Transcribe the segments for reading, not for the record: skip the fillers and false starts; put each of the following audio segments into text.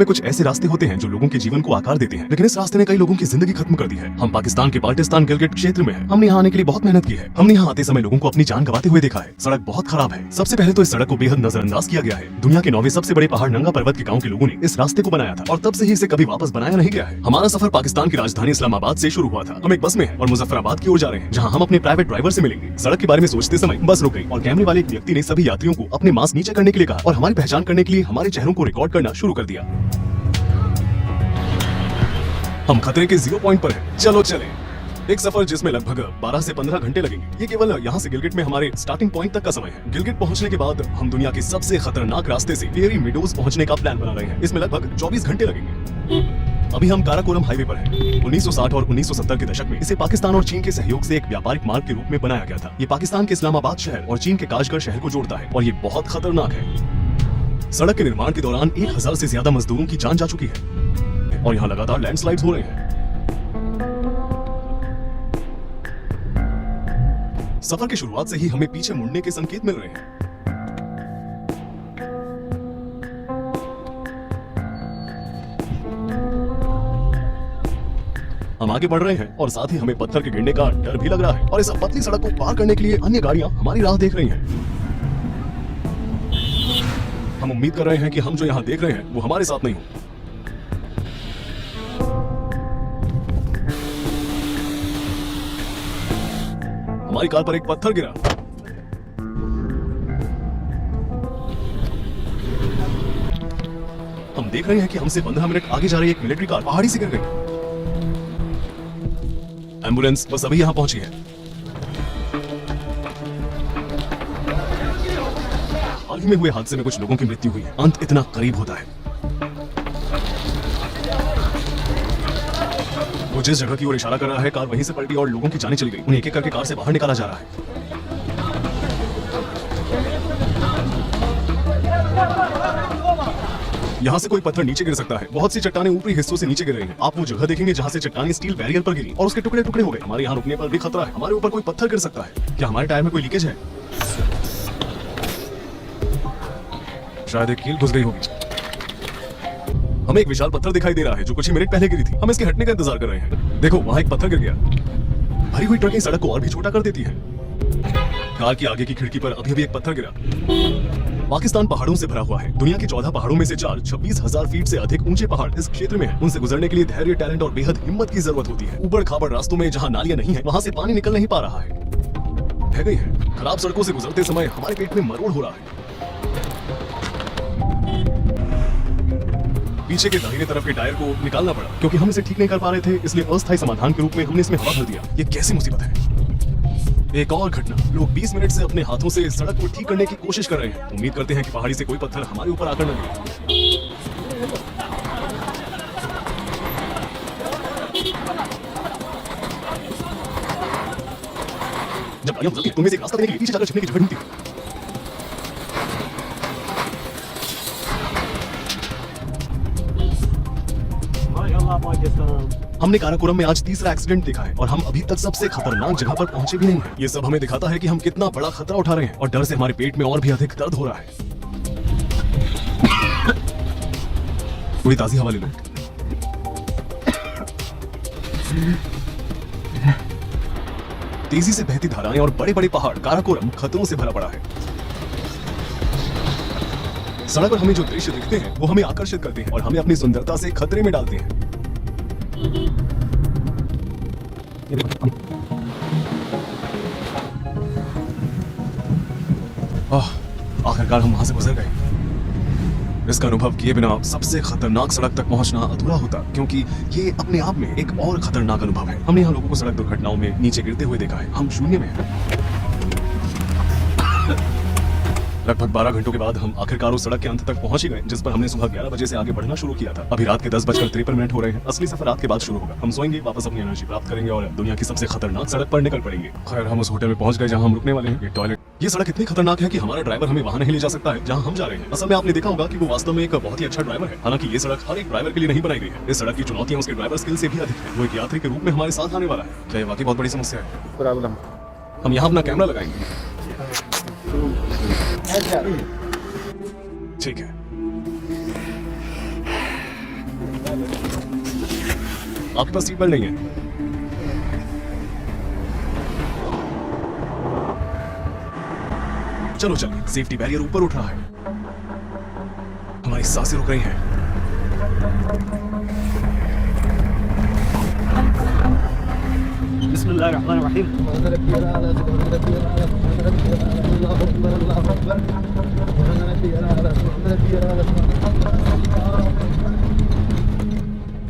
में कुछ ऐसे रास्ते होते हैं जो लोगों के जीवन को आकार देते हैं, लेकिन इस रास्ते ने कई लोगों की जिंदगी खत्म कर दी है। हम पाकिस्तान के बाल्टिस्तान गिलगिट क्षेत्र में हैं। हमने यहाँ आने के लिए बहुत मेहनत की है। हमने यहाँ आते समय लोगों को अपनी जान गंवाते हुए देखा है। सड़क बहुत खराब है। सबसे पहले तो इस सड़क को बेहद नजरअंदाज किया गया है। दुनिया के 9वें सबसे बड़े पहाड़ नंगा पर्वत के गाँव के लोगों ने इस रास्ते को बनाया था और तब से ही इसे कभी वापस बनाया नहीं गया है। हमारा सफर पाकिस्तान की राजधानी इस्लामाबाद से शुरू हुआ था। हम एक बस में हैं और मुजफ्फराबाद की ओर जा रहे हैं, जहाँ हम अपने प्राइवेट ड्राइवर से मिलेंगे। सड़क के बारे में सोचते समय बस रुक गई और कैमरे वाले एक व्यक्ति ने सभी यात्रियों को अपने मास्क नीचे करने के लिए कहा और हमारी पहचान करने के लिए हमारे चेहरों को रिकॉर्ड करना शुरू कर दिया। हम खतरे के 0 पॉइंट पर हैं। चलो चलें। एक सफर जिसमें लगभग 12 से 15 घंटे लगेंगे। ये केवल यहाँ से गिलगिट में हमारे स्टार्टिंग पॉइंट तक का समय है। गिलगिट पहुँचने के बाद हम दुनिया के सबसे खतरनाक रास्ते से फेरी मीडोज पहुँचने का प्लान बना रहे हैं। इसमें लगभग 24 घंटे लगेंगे। अभी हम काराकोरम हाईवे पर हैं। 1960 और 1970 के दशक में इसे पाकिस्तान और चीन के सहयोग से एक व्यापारिक मार्ग के रूप में बनाया गया था। ये पाकिस्तान के इस्लामाबाद शहर और चीन के काशगर शहर को जोड़ता है और ये बहुत खतरनाक है। सड़क के निर्माण के दौरान 1000 से ज्यादा मजदूरों की जान जा चुकी है और यहाँ लगातार लैंडस्लाइड्स हो रहे हैं। सफर की शुरुआत से ही हमें पीछे मुड़ने के संकेत मिल रहे हैं। हम आगे बढ़ रहे हैं और साथ ही हमें पत्थर के गिरने का डर भी लग रहा है और इस पतली सड़क को पार करने के लिए अन्य गाड़ियां हमारी राह देख रही हैं। हम उम्मीद कर रहे हैं कि हम जो यहाँ देख रहे हैं वो हमारे साथ नहीं हो। हमारी कार पर एक पत्थर गिरा। हम देख रहे हैं कि हमसे 15 मिनट आगे जा रही एक मिलिट्री कार पहाड़ी से गिर गई। एम्बुलेंस बस अभी यहां पहुंची है। हाल ही में हुए हादसे में कुछ लोगों की मृत्यु हुई है। अंत इतना करीब होता है। वो जिस जगह की ओर इशारा कर रहा है कार वहीं से पलटी और लोगों की जानें चली गई। उन्हें एक एक करके कार से बाहर निकाला जा रहा है। यहाँ से कोई पत्थर नीचे गिर सकता है। बहुत सी चट्टानें ऊपरी हिस्सों से नीचे गिर रही हैं। आप वो जगह देखेंगे जहाँ से चट्टानें स्टील बैरियर पर गिरी और उसके टुकड़े टुकड़े हो गए। हमारे यहाँ रुकने पर भी खतरा है। हमारे ऊपर कोई पत्थर गिर सकता है। क्या हमारे टायर में कोई लीकेज है? शायद एक कील घुस गई होगी। हमें एक विशाल पत्थर दिखाई दे रहा है जो कुछ ही मिनट पहले गिरी थी। हम इसके हटने का इंतजार कर रहे हैं। देखो वहाँ एक पत्थर गिर गया। भरी हुई ट्रकें सड़क को और भी छोटा कर देती है। कार की आगे की खिड़की पर अभी भी एक पत्थर गिरा। पाकिस्तान पहाड़ों से भरा हुआ है। दुनिया के 14 पहाड़ों में से 4 26,000 फीट से अधिक ऊंचे पहाड़ इस क्षेत्र में हैं। उनसे गुजरने के लिए धैर्य, टैलेंट और बेहद हिम्मत की जरूरत होती है। ऊबड़ खाबड़ रास्तों में जहाँ नालियां नहीं है वहाँ से पानी निकल नहीं पा रहा है। बह गई है। खराब सड़कों से गुजरते समय हमारे पेट में मरोड़ हो रहा है। पीछे के दाहिने तरफ के टायर को निकालना पड़ा क्योंकि हम इसे ठीक नहीं कर पा रहे थे, इसलिए अस्थायी समाधान के रूप में हमने इसमें हवा भर दिया। ये कैसी मुसीबत है। एक और घटना। लोग 20 मिनट से अपने हाथों से सड़क को ठीक करने की कोशिश कर रहे हैं। उम्मीद करते हैं कि पहाड़ी से कोई पत्थर हमारे ऊपर आकर न गिरे। जब गाड़ियां गुजरती हैं, उनमें से एक रास्ता देने के लिए पीछे जाकर छिपने की जगह ढूंढती है। हमने काराकोरम में आज तीसरा एक्सीडेंट देखा है और हम अभी तक सबसे खतरनाक जगह पर पहुंचे भी नहीं हैं। ये सब हमें दिखाता है कि हम कितना बड़ा खतरा उठा रहे हैं और डर से हमारे पेट में और भी अधिक दर्द हो रहा है। थोड़ी ताजी हवा ले लो। तेजी से बहती धाराएं और बड़े बड़े पहाड़। काराकोरम खतरों से भरा पड़ा है। सड़क पर हमें जो दृश्य दिखते हैं वो हमें आकर्षित करते हैं और हमें अपनी सुंदरता से खतरे में डालते हैं। आखिरकार हम वहां से गुजर गए। इसका अनुभव किए बिना सबसे खतरनाक सड़क तक पहुंचना अधूरा होता, क्योंकि ये अपने आप में एक और खतरनाक अनुभव है। हमने यहाँ लोगों को सड़क दुर्घटनाओं में नीचे गिरते हुए देखा है। हम शून्य में हैं। लगभग 12 घंटों के बाद हम आखिरकार उस सड़क के अंत तक पहुंच ही गए जिस पर हमने सुबह 11 बजे से आगे बढ़ना शुरू किया था। अभी रात के 10:53 हो रहे हैं। असली सफर रात के बाद शुरू होगा। हम सोएंगे, वापस अपनी एनर्जी प्राप्त करेंगे और दुनिया की सबसे खतरनाक सड़क पर निकल पड़ेंगे। खैर, हम उस होटल में पहुंच गए जहां हम रुकने वाले हैं। ये टॉयलेट, ये सड़क इतनी खतरनाक है कि हमारा ड्राइवर हमें वहां नहीं ले जा सकता है जहां हम जा रहे हैं। असल में आपने देखा होगा कि वो वास्तव में एक बहुत ही अच्छा ड्राइवर है। हालांकि ये सड़क हर एक ड्राइवर के लिए नहीं बनाई गई है। इस सड़क की चुनौतियां उसके ड्राइवर स्किल से भी अधिक है। वो एक यात्री के रूप में हमारे साथ आने वाला है। क्या ये वाकई बहुत बड़ी समस्या है? प्रॉब्लम। हम यहाँ अपना कैमरा लगाएंगे। ठीक है। आपके पास सीट बेल्ट नहीं है। चलो चलिए, सेफ्टी बैरियर ऊपर उठ रहा है, हमारी सांसें रुक रही हैं।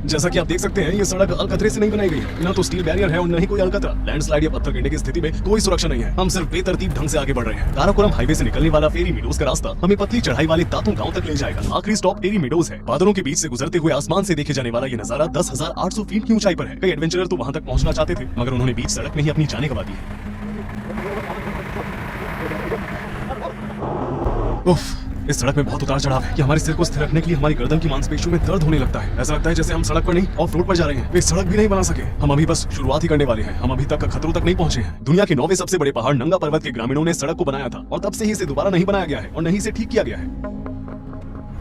जैसा कि आप देख सकते हैं, ये सड़क अलकतरे से नहीं बनाई गई है। ना तो स्टील बैरियर है और न ही कोई अलकतरा। लैंडस्लाइड या पत्थर गिरने की स्थिति में कोई सुरक्षा नहीं है। हम सिर्फ बेतरतीब ढंग से आगे बढ़ रहे हैं। काराकोरम हाईवे से निकलने वाला फेरी मीडोज का रास्ता हमें पतली चढ़ाई वाले तातों गांव तक ले जाएगा। आखिरी स्टॉप फेरी मीडोज है। बादलों के बीच से गुजरते हुए आसमान से देखे जाने वाला ये नजारा 10,800 फीट की ऊंचाई पर है। कई एडवेंचरर तो वहां तक पहुंचना चाहते थे, मगर उन्होंने बीच सड़क में ही अपनी जानें गंवा दी है। उफ, इस सड़क में बहुत उतार चढ़ाव है कि हमारे सिर को स्थिर रखने के लिए हमारी गर्दन की मांसपेशियों में दर्द होने लगता है। ऐसा लगता है जैसे हम सड़क पर नहीं ऑफ रोड पर जा रहे हैं। वे सड़क भी नहीं बना सके। हम अभी बस शुरुआत ही करने वाले हैं। हम अभी तक खतरों तक नहीं पहुंचे हैं। दुनिया के 9वें सबसे बड़े पहाड़ नंगा पर्वत के ग्रामीणों ने सड़क को बनाया था और तब से ही इसे दोबारा नहीं बनाया गया है और नहीं इसे ठीक किया गया है।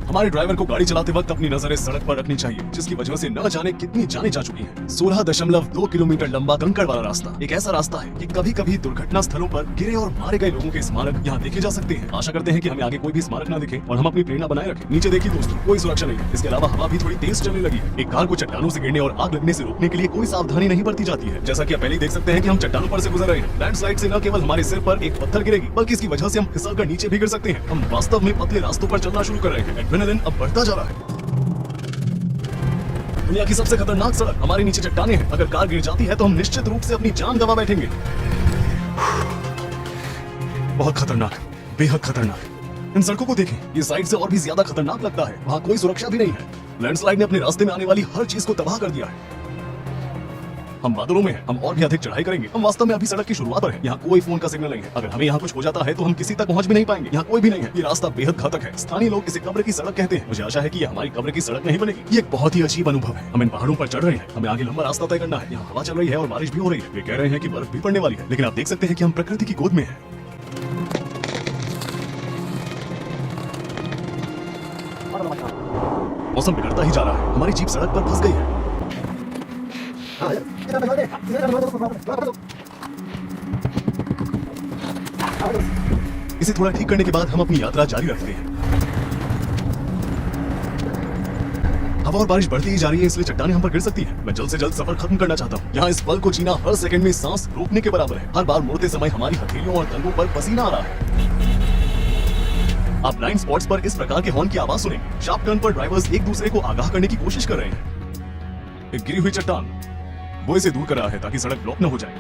हमारे ड्राइवर को गाड़ी चलाते वक्त अपनी नजर इस सड़क पर रखनी चाहिए, जिसकी वजह से न जाने कितनी जानें जा चुकी हैं। 16.2 किलोमीटर लंबा कंकड़ वाला रास्ता एक ऐसा रास्ता है कि कभी कभी दुर्घटना स्थलों पर गिरे और मारे गए लोगों के स्मारक यहाँ देखे जा सकते हैं। आशा करते हैं कि हमें आगे कोई भी स्मारक न दिखे और हम अपनी प्रेरणा बनाए रखें। नीचे देखिए दोस्तों, कोई सुरक्षा नहीं है। इसके अलावा हवा भी थोड़ी तेज चलने लगी है। एक कार को चट्टानों से गिरने और आग लगने से रोकने के लिए कोई सावधानी नहीं बरती जाती है। जैसा कि आप पहले ही देख सकते हैं कि हम चट्टानों पर से गुजर रहे हैं। लैंडस्लाइड से न केवल हमारे सिर पर एक पत्थर गिरेगी, बल्कि इसकी वजह से हम फिसल कर नीचे भी गिर सकते हैं। हम वास्तव में पतले रास्तों पर चलना शुरू कर रहे हैं। एड्रेनलिन अब बढ़ता जा रहा है। दुनिया की सबसे खतरनाक सड़क हमारे नीचे चट्टानें हैं। अगर कार गिर जाती है तो हम निश्चित रूप से अपनी जान गंवा बैठेंगे। बहुत खतरनाक, बेहद खतरनाक। इन सड़कों को देखें, ये साइड से और भी ज्यादा खतरनाक लगता है। वहाँ कोई सुरक्षा भी नहीं है। लैंडस्लाइड ने अपने रास्ते में आने वाली हर चीज को तबाह कर दिया है। हम बादलों में हैं, हम और भी अधिक चढ़ाई करेंगे। हम वास्तव में अभी सड़क की शुरुआत पर हैं। यहाँ कोई फोन का सिग्नल नहीं है। अगर हमें यहाँ कुछ हो जाता है तो हम किसी तक पहुँच भी नहीं पाएंगे। यहाँ कोई भी नहीं है। ये रास्ता बेहद घातक है। स्थानीय लोग इसे कब्र की सड़क कहते हैं। मुझे आशा है कि ये हमारी कब्र की सड़क नहीं बनेगी। ये एक बहुत ही अजीब अनुभव है। हम इन पहाड़ों पर चढ़ रहे हैं। हमें आगे लंबा रास्ता तय करना है। यहाँ हवा चल रही है और बारिश भी हो रही है। वे कह रहे हैं कि बर्फ भी पड़ने वाली है, लेकिन आप देख सकते हैं कि हम प्रकृति की गोद में हैं। मौसम बिगड़ता ही जा रहा है। हमारी जीप सड़क पर फंस गई है। इसे थोड़ा ठीक करने के बाद हम अपनी यात्रा जारी रखते हैं। हवा और बारिश बढ़ती ही जा रही है, इसलिए चट्टानें हम पर गिर सकती हैं। मैं जल्द से जल्द सफर खत्म करना चाहता हूँ। यहाँ इस पल को जीना हर सेकंड में सांस रोकने के बराबर है। हर बार मुड़ते समय हमारी हथेलियों और टंगों पर पसीना आ रहा है। आप ब्लाइंड स्पॉट्स पर इस प्रकार के हॉर्न की आवाज सुनेंगे। शार्प टर्न पर ड्राइवर्स एक दूसरे को आगाह करने की कोशिश कर रहे हैं। एक गिरी हुई चट्टान वो इसे दूर कर रहा है ताकि सड़क ब्लॉक न हो जाए।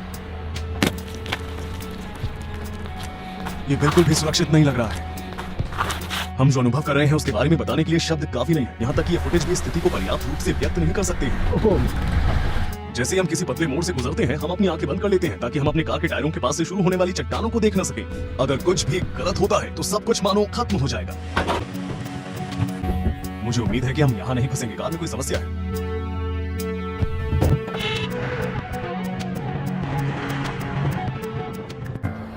ये बिल्कुल भी सुरक्षित नहीं लग रहा है। हम जो अनुभव कर रहे हैं उसके बारे में बताने के लिए शब्द काफी नहीं है। यहाँ तक कि ये फुटेज भी स्थिति को पर्याप्त रूप से व्यक्त नहीं कर सकते हैं। जैसे हम किसी पतले मोड़ से गुजरते हैं, हम अपनी आंखें बंद कर लेते हैं ताकि हम अपने कार के टायरों के पास से शुरू होने वाली चट्टानों को देख न सके। अगर कुछ भी गलत होता है तो सब कुछ मानो खत्म हो जाएगा। मुझे उम्मीद है कि हम यहाँ नहीं फंसेंगे। कार में कोई समस्या है?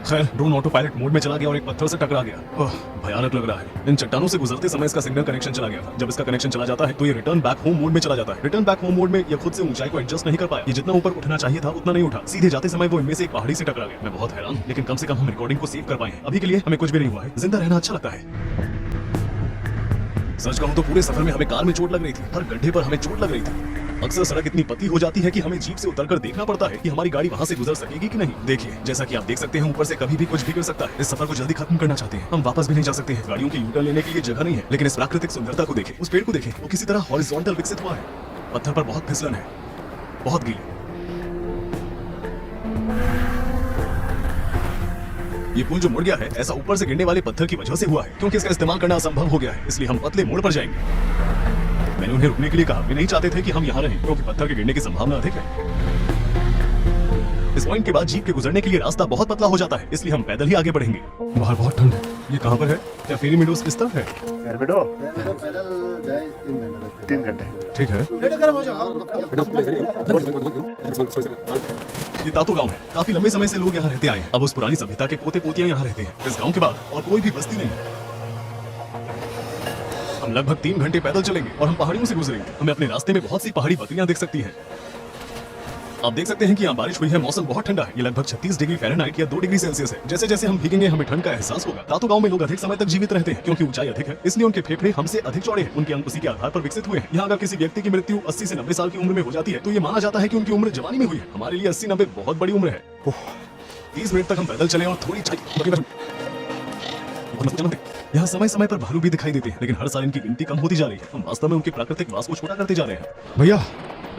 खैर, ड्रोन ऑटो पायलट मोड में चला गया और एक पत्थर से टकरा गया। भयानक लग रहा है। इन चट्टानों से गुजरते समय इसका सिग्नल कनेक्शन चला गया था। जब इसका कनेक्शन चला जाता है तो ये रिटर्न बैक होम मोड में चला जाता है। रिटर्न बैक होम मोड में ये खुद से ऊंचाई को एडजस्ट नहीं कर पाया। ये जितना ऊपर उठना चाहिए था उतना नहीं उठा। सीधे जाते समय वो इनमें से एक पहाड़ी से टकरा गया। मैं बहुत हैरान हूं, लेकिन कम से कम हम रिकॉर्डिंग को सेव कर पाए हैं। अभी के लिए हमें कुछ भी नहीं हुआ है। जिंदा रहना अच्छा लगता है। सच कहूं तो पूरे सफर में हमें कार में चोट लग रही थी। हर गड्ढे पर हमें चोट लग रही थी। अक्सर सड़क इतनी पतली हो जाती है कि हमें जीप से उतरकर देखना पड़ता है कि हमारी गाड़ी वहां से गुजर सकेगी कि नहीं। देखिए, जैसा कि आप देख सकते हैं, ऊपर से कभी भी कुछ भी गिर सकता है। इस सफर को जल्दी खत्म करना चाहते हैं। हम वापस भी नहीं जा सकते हैं। गाड़ियों की यूटर्न लेने के लिए जगह नहीं है। लेकिन इस प्राकृतिक सुंदरता को देखें। उस पेड़ को देखें, वो किसी तरह हॉरिजॉन्टल विकसित हुआ है। पत्थर पर बहुत फिसलन है, बहुत गीली। ये पुल जो मुड़ गया है, ऐसा ऊपर से गिरने वाले पत्थर की वजह से हुआ है, क्योंकि इसका इस्तेमाल करना असंभव हो गया है। इसलिए हम पतले मोड़ पर जाएंगे। मैंने उन्हें रुकने के लिए कहा। वे नहीं चाहते थे कि हम यहाँ रहें, क्योंकि पत्थर के गिरने की संभावना अधिक है। इस पॉइंट के बाद जीप के गुजरने के लिए रास्ता बहुत पतला हो जाता है, इसलिए हम पैदल ही आगे बढ़ेंगे। बाहर बहुत ठंड है। ये कहाँ पर है? क्या फेरी मीडोज इस तरफ है? 3 घंटे। ठीक है। ये तातो गांव है। काफी लंबे समय से लोग यहाँ रहते आए हैं। अब उस पुरानी सभ्यता के पोते पोतियां यहाँ रहते हैं। इस गांव के बाद और कोई भी बस्ती नहीं है। हम हम लगभग 3 घंटे पैदल चलेंगे और हम पहाड़ियों से गुजरेंगे। हमें अपने रास्ते में बहुत सी पहाड़ी बकरियां दिख सकती हैं। आप देख सकते हैं कि यहाँ बारिश हुई है, मौसम बहुत ठंडा है। ये लगभग 36 डिग्री फ़ारेनहाइट या 2 डिग्री सेल्सियस है। जैसे जैसे हम भीगेंगे हमें ठंड का एहसास होगा। तातो गांव में लोग अधिक समय तक जीवित रहते हैं क्योंकि ऊंचाई अधिक है, इसलिए उनके फेफड़े हमसे अधिक चौड़े हैं। उनके अंग उसी के आधार पर विकसित हुए हैं। यहाँ अगर किसी व्यक्ति की मृत्यु 80 से 90 साल की उम्र में हो जाती है तो ये माना जाता है कि उनकी उम्र जवानी में हुई है। हमारे लिए 80-90 बहुत बड़ी उम्र है। 30 मिनट तक हम पैदल चले और थोड़ी यहाँ समय समय पर भालू भी दिखाई देते हैं, लेकिन हर साल इनकी गिनती कम होती जा रही है। हम वास्तव में उनके प्राकृतिक वास को छोटा करते जा रहे हैं। भैया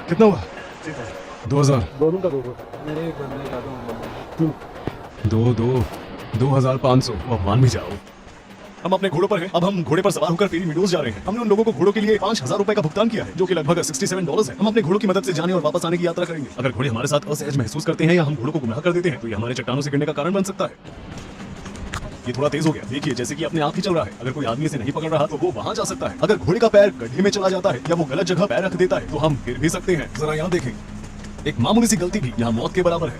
कितना हुआ? 2000 दोनों का 200 मेरे एक बंदे का 2500। अब मान भी जाओ। हम अपने घोड़ों पर हैं। अब हम घोड़े पर सवार होकर फेरी मीडोज जा रहे हैं। हमने उन लोगों को घोड़ों के लिए 5000 रुपए का भुगतान किया है, जो कि लगभग $67 है। हम अपने घोड़ों की मदद से जाने और वापस आने की यात्रा करेंगे। अगर घोड़े हमारे साथ असहज महसूस करते हैं या हम घोड़ों को गुमराह कर देते हैं तो ये हमारे चट्टानों से गिरने का कारण बन सकता है। ये थोड़ा तेज हो गया, देखिए जैसे कि अपने आप ही चल रहा है। अगर कोई आदमी इसे नहीं पकड़ रहा तो वो वहां जा सकता है। अगर घोड़े का पैर गड्ढे में चला जाता है या वो गलत जगह पैर रख देता है तो हम गिर भी सकते हैं। जरा यहाँ देखें, एक मामूली सी गलती भी यहाँ मौत के बराबर है।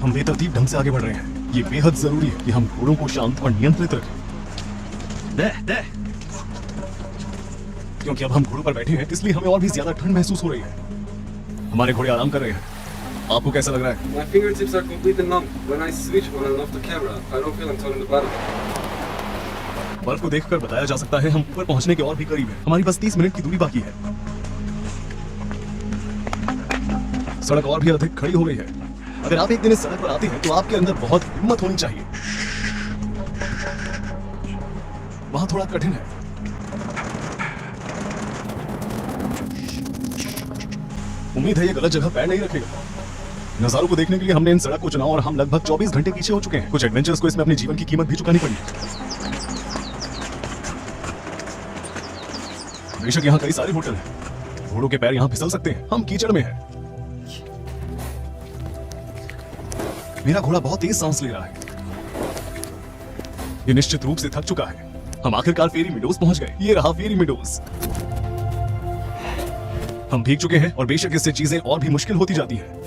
हम बेतरतीब ढंग से आगे बढ़ रहे हैं। ये बेहद जरूरी है कि हम घोड़ों को शांत और नियंत्रित रखें। क्योंकि अब हम घोड़ों पर बैठे हैं इसलिए हमें और भी ज्यादा ठंड महसूस हो रही है। हमारे घोड़े आराम कर रहे हैं। आपको कैसा लग रहा है? My fingertips are completely numb. When I switch on and off the camera, I don't feel I'm turning the bottom. बर्फ को देखकर बताया जा सकता है हम ऊपर पहुंचने के और भी करीब हैं। हमारी बस 30 मिनट की दूरी बाकी है। सड़क और भी अधिक खड़ी हो गई है। अगर आप एक दिन इस सड़क पर आते हैं तो आपके अंदर बहुत हिम्मत होनी चाहिए। वहां थोड़ा कठिन है। उम्मीद है ये गलत जगह पैर नहीं रखेगा। नजारों को देखने के लिए हमने इन सड़क को चुना और हम लगभग 24 घंटे पीछे हो चुके हैं। कुछ एडवेंचर्स को इसमें अपने जीवन की कीमत भी चुकानी पड़ी। बेशक यहाँ कई सारे होटल हैं। घोड़ों के पैर यहाँ फिसल सकते हैं। हम कीचड़ में हैं। मेरा घोड़ा बहुत तेज सांस ले रहा है। ये निश्चित रूप से थक चुका है। हम आखिरकार फेरी मीडोज पहुंच गए। ये रहा फेरी मीडोज। हम भीग चुके हैं और बेशक इससे चीजें और भी मुश्किल होती जाती हैं।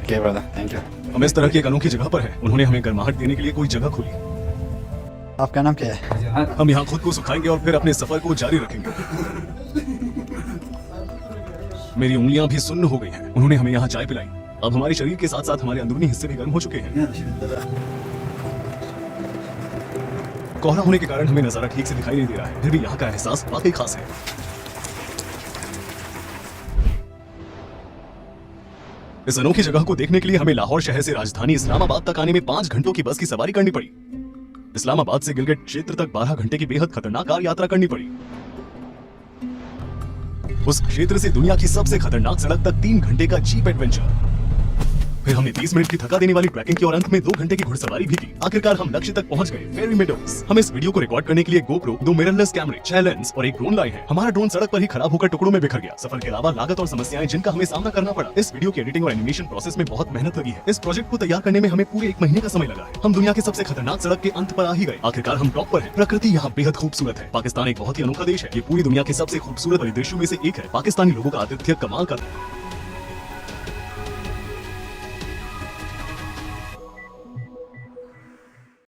Okay, brother. Thank you. हम इस तरह की एक अनोखी जगह पर हैं। उन्होंने हमें गर्माहट देने के लिए कोई जगह खोली। आपका नाम क्या है? हम यहाँ खुद को सुखाएंगे और फिर अपने सफर को जारी रखेंगे। मेरी उंगलियां भी सुन्न हो गई हैं। उन्होंने हमें यहाँ चाय पिलाई। अब हमारे शरीर के साथ साथ हमारे अंदरूनी हिस्से भी गर्म हो चुके हैं। कोहरा होने के कारण हमें नजारा ठीक से दिखाई नहीं दे रहा है, फिर भी यहाँ का एहसास वाकई खास है। इस अनोखी जगह को देखने के लिए हमें लाहौर शहर से राजधानी इस्लामाबाद तक आने में 5 घंटों की बस की सवारी करनी पड़ी। इस्लामाबाद से गिलगिट क्षेत्र तक 12 घंटे की बेहद खतरनाक कार यात्रा करनी पड़ी। उस क्षेत्र से दुनिया की सबसे खतरनाक सड़क तक 3 घंटे का जीप एडवेंचर। फिर हमने 30 मिनट की थका देने वाली ट्रैकिंग की और अंत में 2 घंटे की घुड़सवारी भी की। आखिरकार हम लक्ष्य तक पहुंच गए, फेरी मीडोज। हम इस वीडियो को रिकॉर्ड करने के लिए GoPro, 2 मिररलेस कैमरे, 6 लेंस और एक ड्रोन लाए हैं। हमारा ड्रोन सड़क पर ही खराब होकर टुकड़ों में बिखर गया। सफर के अलावा लागत और समस्याएं जिनका हमें सामना करना पड़ा। इस वीडियो की एडिटिंग और एनिमेशन प्रोसेस में बहुत मेहनत लगी है। इस प्रोजेक्ट को तैयार करने में हमें पूरे 1 महीने का समय लगा है। हम दुनिया के सबसे खतरनाक सड़क के अंत पर आ ही गए। आखिरकार हम टॉप पर हैं। प्रकृति यहाँ बेहद खूबसूरत है। पाकिस्तान एक बहुत ही अनोखा देश है। ये पूरी दुनिया के सबसे खूबसूरत परिदृश्यों में से एक है। पाकिस्तानी लोगों का आतिथ्य कमाल का है।